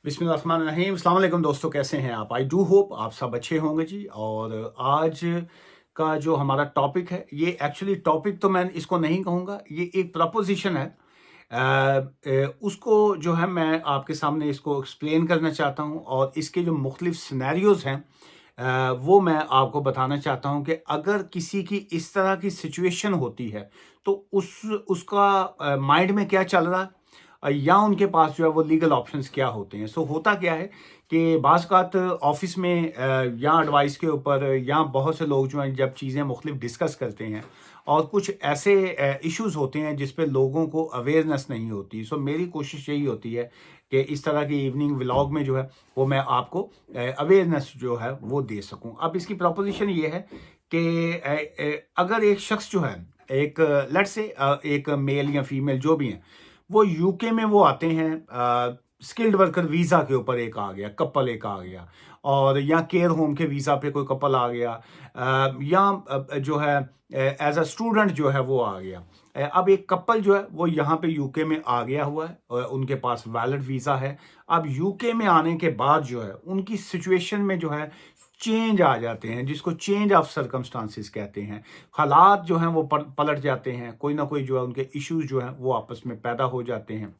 बिस्मिल्लाहिर्रहमानिर्रहीम। अस्सलाम वालेकुम दोस्तों, कैसे हैं आप? आई डू होप आप सब अच्छे होंगे जी। और आज का जो हमारा टॉपिक है, ये एक्चुअली टॉपिक तो मैं इसको नहीं कहूँगा, ये एक प्रपोजिशन है। उसको जो है मैं आपके सामने इसको एक्सप्लेन करना चाहता हूँ और इसके जो मुख्तलिफ सिनेरियोज हैं वो मैं आपको बताना चाहता हूँ कि अगर किसी की इस तरह की सिचुएशन होती है तो उसका माइंड में क्या चल रहा है, या उनके पास जो है वो लीगल ऑप्शंस क्या होते हैं। सो होता क्या है कि बाज़ ऑफिस में या एडवाइस के ऊपर या बहुत से लोग जो हैं जब चीज़ें मुख्तलिफ डिस्कस करते हैं और कुछ ऐसे इश्यूज होते हैं जिस पे लोगों को अवेयरनेस नहीं होती। सो मेरी कोशिश यही होती है कि इस तरह की इवनिंग व्लॉग में जो है वो मैं आपको अवेयरनेस जो है वो दे सकूं। अब इसकी प्रपोजिशन ये है कि अगर एक शख्स जो है, एक लेट्स से एक मेल या फीमेल जो भी हैं, वो यूके में वो आते हैं स्किल्ड वर्कर वीज़ा के ऊपर, एक आ गया कपल, एक आ गया, और या केयर होम के वीज़ा पे कोई कपल आ गया, या जो है एज अ स्टूडेंट जो है वो आ गया। अब एक कपल जो है वो यहाँ पे यूके में आ गया हुआ है और उनके पास वैलिड वीज़ा है। अब यूके में आने के बाद जो है उनकी सिचुएशन में जो है चेंज आ जाते हैं, जिसको चेंज ऑफ सर्कमस्टांसिस कहते हैं। हालात जो हैं वो पलट जाते हैं, कोई ना कोई जो है उनके इश्यूज जो हैं वो आपस में पैदा हो जाते हैं।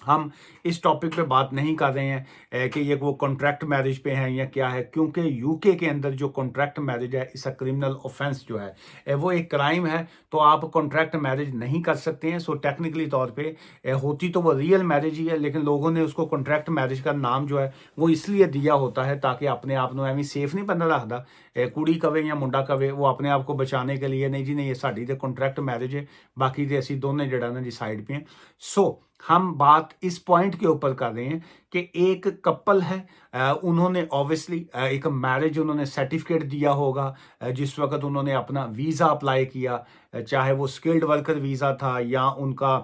हम इस टॉपिक पे बात नहीं कर रहे हैं कि ये वो कॉन्ट्रैक्ट मैरिज पे है या क्या है, क्योंकि यूके के अंदर जो कॉन्ट्रैक्ट मैरिज है इसका क्रिमिनल ऑफेंस जो है वो एक क्राइम है। तो आप कॉन्ट्रैक्ट मैरिज नहीं कर सकते हैं। सो टेक्निकली तौर पे होती तो वो रियल मैरिज ही है, लेकिन लोगों ने उसको कॉन्ट्रैक्ट मैरिज का नाम जो है वो इसलिए दिया होता है ताकि अपने आप को एवं सेफ नहीं बंदा रखता, कुड़ी कवे या मुंडा कवे, वो अपने आप को बचाने के लिए नहीं जी नहीं, ये साड़ी तो कॉन्ट्रैक्ट मैरिज है, बाकी तो असी दोनों जड़ा ना जी साइड पे हैं। सो हम बात इस पॉइंट के ऊपर कर रहे हैं कि एक कपल है, उन्होंने ऑब्वियसली एक मैरिज उन्होंने सर्टिफिकेट दिया होगा जिस वक्त उन्होंने अपना वीज़ा अप्लाई किया, चाहे वो स्किल्ड वर्कर वीज़ा था या उनका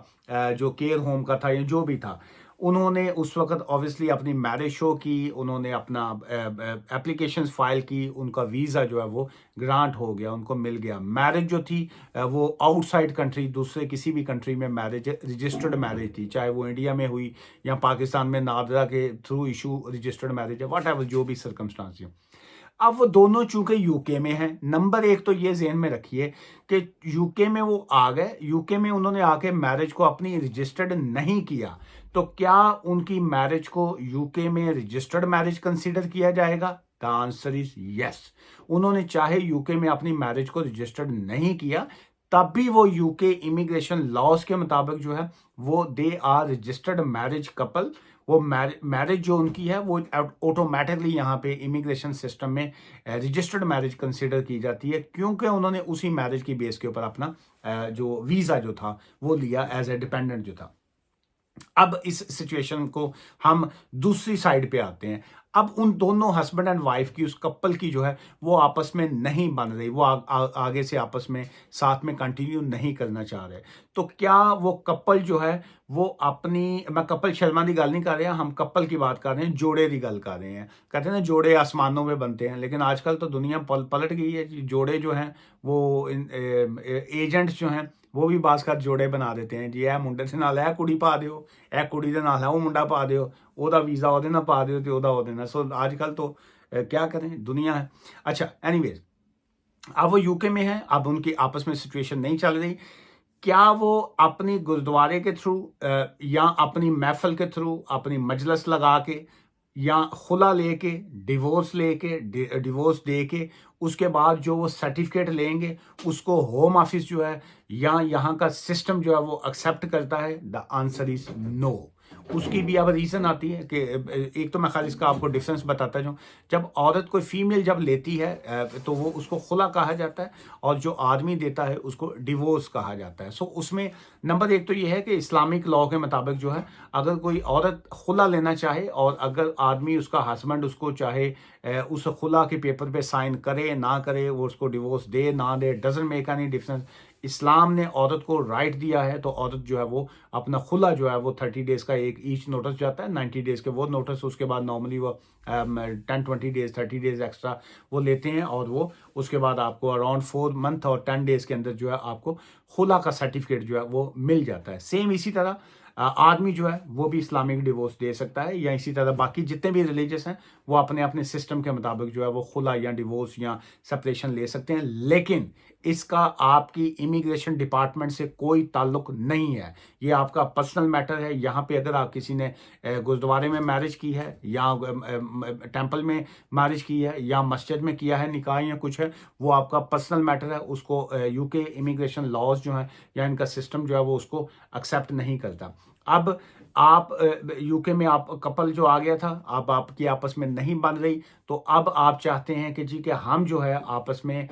जो केयर होम का था या जो भी था। उन्होंने उस वक्त ऑब्वियसली अपनी मैरिज शो की, उन्होंने अपना एप्लीकेशंस फाइल की, उनका वीज़ा जो है वो ग्रांट हो गया, उनको मिल गया। मैरिज जो थी वो आउटसाइड कंट्री, दूसरे किसी भी कंट्री में मैरिज, रजिस्टर्ड मैरिज थी, चाहे वो इंडिया में हुई या पाकिस्तान में नादरा के थ्रू इशू रजिस्टर्ड मैरिज है, वट एवर जो भी सर्कमस्टांस है। अब वो दोनों चूंकि यूके में हैं, नंबर एक तो ये ज़हन में रखिए कि यूके में वो आ गए, यूके में उन्होंने आके मैरिज को अपनी रजिस्टर्ड नहीं किया, तो क्या उनकी मैरिज को यूके में रजिस्टर्ड मैरिज कंसीडर किया जाएगा? The answer is yes. उन्होंने चाहे यूके में अपनी मैरिज को रजिस्टर्ड नहीं किया, तब भी वो यूके इमिग्रेशन लॉज के मुताबिक जो है वो they are registered marriage couple. वो मैरिज जो उनकी है वो ऑटोमेटिकली यहाँ पे इमिग्रेशन सिस्टम में रजिस्टर्ड मैरिज कंसिडर की जाती है, क्योंकि उन्होंने उसी मैरिज की बेस के ऊपर अपना जो वीज़ा जो था वो लिया एज ए डिपेंडेंट जो था। अब इस सिचुएशन को हम दूसरी साइड पे आते हैं। अब उन दोनों हस्बैंड एंड वाइफ की, उस कपल की जो है वो आपस में नहीं बन रही, वो आगे से आपस में साथ में कंटिन्यू नहीं करना चाह रहे। तो क्या वो कपल जो है वो अपनी, मैं कपल शर्मा की गल नहीं कर रहा, हम कपल की बात कर रहे हैं, जोड़े की गल कर रहे हैं। कहते हैं ना जोड़े आसमानों में बनते हैं, लेकिन आजकल तो दुनिया पलट गई है जी। जोड़े जो हैं वो एजेंट्स जो हैं वो भी बास कर जोड़े बना देते हैं जी। ए मुंडे दे नाल ए कुड़ी पा दिओ, ए कुड़ी दे नाल वो मुंडा पा दिओ, ओदा वीज़ा ओदे नाल पा दिओ ते ओदा ओदे नाल। सो आजकल तो क्या करें, दुनिया है। अच्छा, एनीवेज, अब वो यूके में है, अब उनकी आपस में सिचुएशन नहीं चल रही। क्या वो अपनी गुरुद्वारे के थ्रू या अपनी महफिल के थ्रू, अपनी मजलिस लगा के या खुला लेके, डिवोर्स दे के उसके बाद जो वो सर्टिफिकेट लेंगे उसको होम ऑफिस जो है या यहाँ का सिस्टम जो है वो एक्सेप्ट करता है? The answer is no. उसकी भी अब रीज़न आती है कि एक तो मैं खाली इसका आपको डिफरेंस बताता जाऊँ। जब औरत कोई फीमेल जब लेती है तो वो उसको खुला कहा जाता है, और जो आदमी देता है उसको डिवोर्स कहा जाता है। सो उसमें नंबर एक तो ये है कि इस्लामिक लॉ के मुताबिक जो है अगर कोई औरत खुला लेना चाहे और अगर आदमी, उसका हस्बैंड उसको चाहे उस खुला के पेपर पे साइन करे ना करे, वो उसको डिवोर्स दे ना दे, डजंट मेक एनी डिफरेंस। इस्लाम ने औरत को राइट दिया है, तो औरत जो है वो अपना खुला जो है वो 30 डेज़ का एक ईच नोटिस जाता है, 90 डेज़ के वो नोटिस, उसके बाद नॉर्मली वो 10-20 डेज़ 30 डेज़ एक्स्ट्रा वो लेते हैं, और वो उसके बाद आपको अराउंड 4 मंथ और 10 डेज़ के अंदर जो है आपको खुला का सर्टिफिकेट जो है वो मिल जाता है। सेम इसी तरह आदमी जो है वो भी इस्लामिक डिवोर्स दे सकता है, या इसी तरह बाकी जितने भी रिलीजियस हैं वो अपने अपने सिस्टम के मुताबिक जो है वो खुला या डिवोर्स या सेपरेशन ले सकते हैं। लेकिन इसका आपकी इमिग्रेशन डिपार्टमेंट से कोई ताल्लुक नहीं है, ये आपका पर्सनल मैटर है। यहाँ पे अगर आप किसी ने गुरुद्वारे में मैरिज की है या टेंपल में मैरिज की है या मस्जिद में किया है निकाह या कुछ है, वो आपका पर्सनल मैटर है। उसको यूके इमिग्रेशन लॉज जो है या इनका सिस्टम जो है वो उसको एक्सेप्ट नहीं करता। अब आप यूके में आप कपल जो आ गया था, अब आपकी आपस में नहीं बन रही, तो अब आप चाहते हैं कि जी कि हम जो है आपस में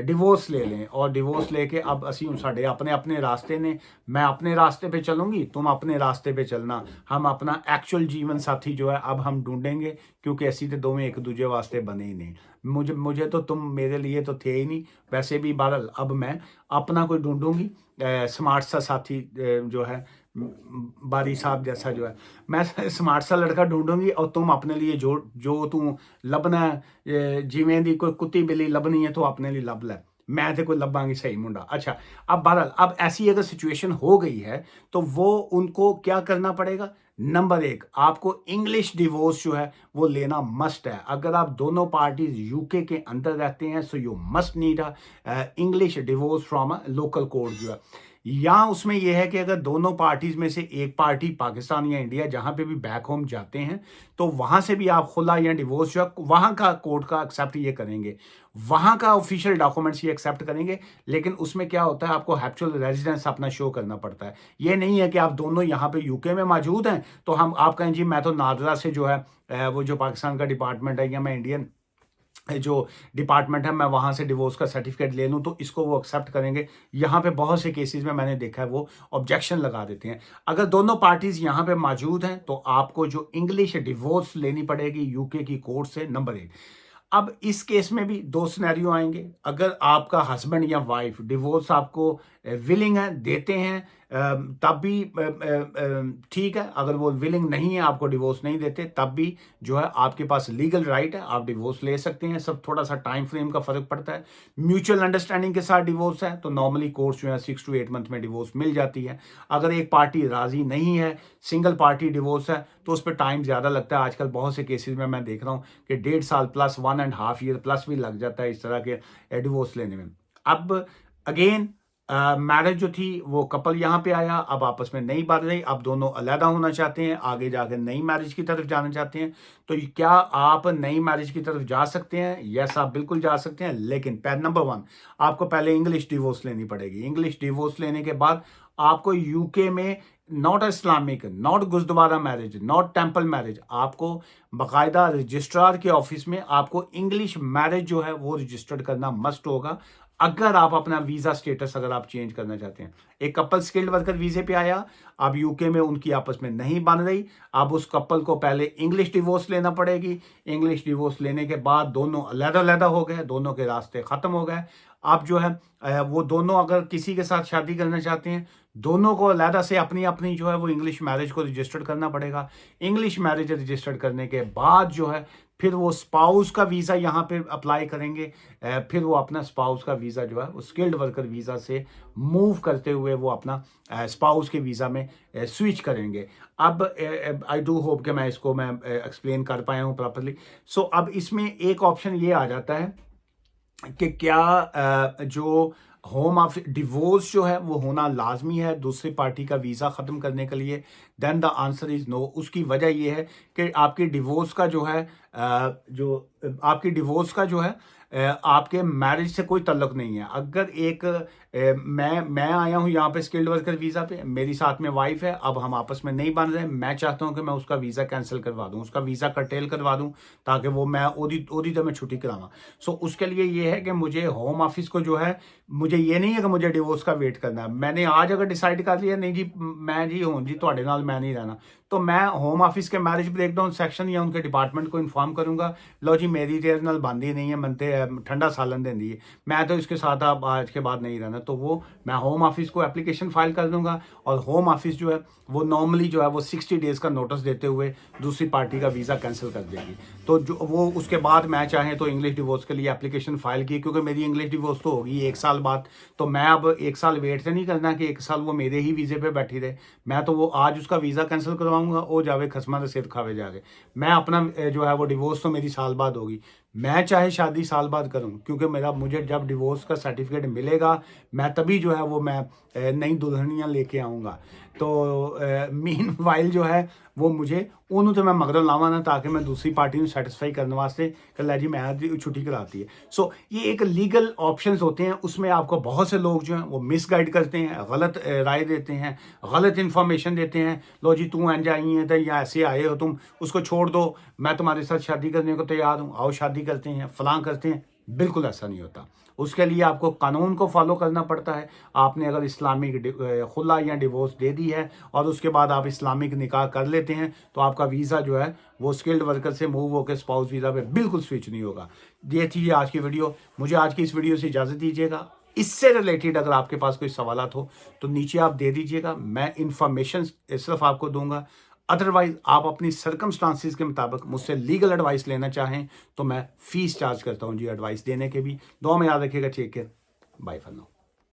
डिवोर्स ले लें, और डिवोर्स लेके अब असी साढ़े अपने अपने रास्ते ने, मैं अपने रास्ते पे चलूंगी, तुम अपने रास्ते पे चलना, हम अपना एक्चुअल जीवन साथी जो है अब हम ढूंढेंगे, क्योंकि ऐसी तो दोवें एक दूजे वास्ते बने ही नहीं। मुझे तो तुम मेरे लिए तो थे ही नहीं, वैसे भी बहरहाल अब मैं अपना कोई ढूंढूंगी, स्मार्ट सा साथी जो है बारी साहब जैसा जो है, मैं स्मार्ट सा लड़का ढूंढूंगी, और तुम अपने लिए जो तू लभना है, जिमें दी कोई कुत्ती बिल्ली लभनी है तो अपने लिए लभ ले, मैं तो कोई लभांगी सही मुंडा। अच्छा, अब बहरहाल अब ऐसी अगर सिचुएशन हो गई है तो वो उनको क्या करना पड़ेगा? नंबर एक, आपको इंग्लिश डिवोर्स जो है वो लेना मस्ट है। अगर आप दोनों पार्टीज यूके के अंदर रहते हैं, so you must need a English divorce from a local court जो है। या उसमें यह है कि अगर दोनों पार्टीज में से एक पार्टी पाकिस्तान या इंडिया जहां पे भी बैक होम जाते हैं, तो वहां से भी आप खुला या डिवोर्स जो है वहां का कोर्ट का एक्सेप्ट ये करेंगे, वहां का ऑफिशियल डॉक्यूमेंट्स ये एक्सेप्ट करेंगे। लेकिन उसमें क्या होता है, आपको एक्चुअल रेजिडेंस अपना शो करना पड़ता है। ये नहीं है कि आप दोनों यहाँ पे यूके में मौजूद हैं तो हम आप कहें जी मैं तो नादरा से जो है वो जो पाकिस्तान का डिपार्टमेंट है या मैं इंडियन जो डिपार्टमेंट है मैं वहां से डिवोर्स का सर्टिफिकेट ले लूं, तो इसको वो एक्सेप्ट करेंगे। यहाँ पे बहुत से केसेस में मैंने देखा है वो ऑब्जेक्शन लगा देते हैं। अगर दोनों पार्टीज यहाँ पे मौजूद हैं तो आपको जो इंग्लिश डिवोर्स लेनी पड़ेगी यूके की कोर्ट से, नंबर एक। अब इस केस में भी दो सिनेरियो आएंगे। अगर आपका हस्बैंड या वाइफ डिवोर्स आपको विलिंग है, देते हैं, तब भी ठीक है। अगर वो विलिंग नहीं है, आपको डिवोर्स नहीं देते, तब भी जो है आपके पास लीगल राइट है, आप डिवोर्स ले सकते हैं। सब थोड़ा सा टाइम फ्रेम का फर्क पड़ता है। म्यूचुअल अंडरस्टैंडिंग के साथ डिवोर्स है तो नॉर्मली कोर्ट जो है 6 to 8 मंथ में डिवोर्स मिल जाती है। अगर एक पार्टी राजी नहीं है, सिंगल पार्टी डिवोर्स है, तो उस पर टाइम ज्यादा लगता है। आजकल बहुत से केसेस में मैं देख रहा हूँ कि 1.5 साल प्लस 1.5 ईयर प्लस भी लग जाता है इस तरह के डिवोर्स लेने में। अब अगेन मैरिज जो थी वो कपल यहाँ पे आया, अब आपस में नहीं बात रही, अब दोनों अलहदा होना चाहते हैं, आगे जाकर नई मैरिज की तरफ जाना चाहते हैं। तो क्या आप नई मैरिज की तरफ जा सकते हैं? यस, आप बिल्कुल जा सकते हैं। लेकिन नंबर 1, आपको पहले इंग्लिश डिवोर्स लेनी पड़ेगी। इंग्लिश डिवोर्स लेने के बाद आपको यूके में not Islamic, not gurdwara marriage, not temple marriage, आपको बाकायदा रजिस्ट्रार के ऑफिस में आपको इंग्लिश मैरिज जो है वो रजिस्टर्ड करना मस्ट होगा। अगर आप अपना वीजा स्टेटस अगर आप चेंज करना चाहते हैं, एक कपल स्किल्ड वर्कर वीजे पे आया, अब यूके में उनकी आपस में नहीं बन रही, अब उस कपल को पहले इंग्लिश डिवोर्स लेना पड़ेगी। इंग्लिश डिवोर्स लेने के बाद दोनों अलग-अलग हो गए, दोनों के रास्ते खत्म हो गए। अब जो है वो दोनों अगर किसी के साथ शादी करना चाहते हैं, दोनों को अलहदा से अपनी अपनी जो है वो इंग्लिश मैरिज को रजिस्टर्ड करना पड़ेगा। इंग्लिश मैरिज रजिस्टर्ड करने के बाद जो है फिर वो स्पाउस का वीज़ा यहाँ पे अप्लाई करेंगे। फिर वो अपना स्पाउस का वीज़ा जो है वो स्किल्ड वर्कर वीज़ा से मूव करते हुए वो अपना स्पाउस के वीज़ा में स्विच करेंगे। अब आई डू होप कि मैं इसको मैं एक्सप्लेन कर पाया हूँ प्रॉपरली। सो अब इसमें एक ऑप्शन ये आ जाता है कि क्या जो होम ऑफ डिवोर्स जो है वो होना लाजमी है दूसरी पार्टी का वीज़ा ख़त्म करने के लिए? Then the answer is no. उसकी वजह ये है कि आपकी डिवोर्स का जो है आपकी डिवोर्स का जो है आपके मैरिज से कोई तल्लुक नहीं है। अगर एक मैं आया हूँ यहाँ पे स्किल्ड वर्कर वीज़ा पे, मेरी साथ में वाइफ है, अब हम आपस में नहीं बन रहे, मैं चाहता हूँ कि मैं उसका वीज़ा कैंसिल करवा दूँ, उसका वीज़ा कर्टेल करवा दूँ, ताकि वो मैं ओदी तो मैं छुट्टी करावा। सो उसके लिए ये है कि मुझे होम ऑफिस को जो है, मुझे ये नहीं है कि मुझे डिवोर्स का वेट करना है। मैंने आज अगर डिसाइड कर लिया नहीं जी मैं जी हूँ जी थोड़े नाल मैं नहीं रहना, तो मैं होम ऑफिस के मैरिज ब्रेकडाउन सेक्शन या उनके डिपार्टमेंट को इन्फॉर्म करूंगा, लो जी मेरी तेरे नाल बांधी नहीं है, मनते ठंडा सालन देंदी है, मैं तो इसके साथ अब आज के बाद नहीं रहना, तो वो मैं होम ऑफिस को एप्लीकेशन फाइल कर दूंगा और होम ऑफिस जो है वो नॉर्मली जो है वो 60 डेज का नोटिस देते हुए दूसरी पार्टी का वीज़ा कैंसिल कर देगी। तो जो वो उसके बाद मैं चाहें तो इंग्लिश डिवोर्स के लिए एप्लीकेशन फाइल की, क्योंकि मेरी इंग्लिश डिवोर्स तो होगी 1 साल बाद, तो मैं अब 1 साल वेट से नहीं करना कि 1 साल वो मेरे ही वीज़े पे बैठी रहे। मैं तो वो आज उसका वीज़ा कैंसिल करवाऊंगा, वो जावे खसमा सिर खावे जाके। मैं अपना जो है वो डिवोर्स तो मेरी साल बाद होगी, मैं चाहे शादी साल बाद करूं, क्योंकि मुझे जब डिवोर्स का सर्टिफिकेट मिलेगा मैं तभी जो है वो मैं नई दुल्हनियाँ लेके आऊँगा। तो मीन वाइल जो है वो मुझे उन्होंने तो मैं मगरों लावा ना, ताकि मैं दूसरी पार्टी को सेटिस्फाई करने वास्ते कल जी मैं छुट्टी कराती है। सो ये एक लीगल ऑप्शंस होते हैं, उसमें आपको बहुत से लोग जो हैं वो मिसगाइड करते हैं, गलत राय देते हैं, गलत इन्फॉर्मेशन देते हैं। लो जी तू एंज आई है तो या ऐसे आए हो तुम, उसको छोड़ दो, मैं तुम्हारे साथ शादी करने को तैयार हूँ, आओ शादी करते हैं, फलां करते हैं। बिल्कुल ऐसा नहीं होता। उसके लिए आपको कानून को फॉलो करना पड़ता है। आपने अगर इस्लामिक खुला या डिवोर्स दे दी है और उसके बाद आप इस्लामिक निकाह कर लेते हैं तो आपका वीज़ा जो है वो स्किल्ड वर्कर से मूव होकर स्पाउस वीज़ा पे बिल्कुल स्विच नहीं होगा। ये थी आज की वीडियो। मुझे आज की इस वीडियो से इजाज़त दीजिएगा। इससे रिलेटेड अगर आपके पास कोई सवालात हो तो नीचे आप दे दीजिएगा, मैं इंफॉर्मेशन सिर्फ आपको दूंगा। अदरवाइज आप अपनी सर्कमस्टांसिस के मुताबिक मुझसे लीगल एडवाइस लेना चाहें तो मैं फीस चार्ज करता हूं जी एडवाइस देने के भी। दुआ में याद रखिएगा। Take care, bye for now.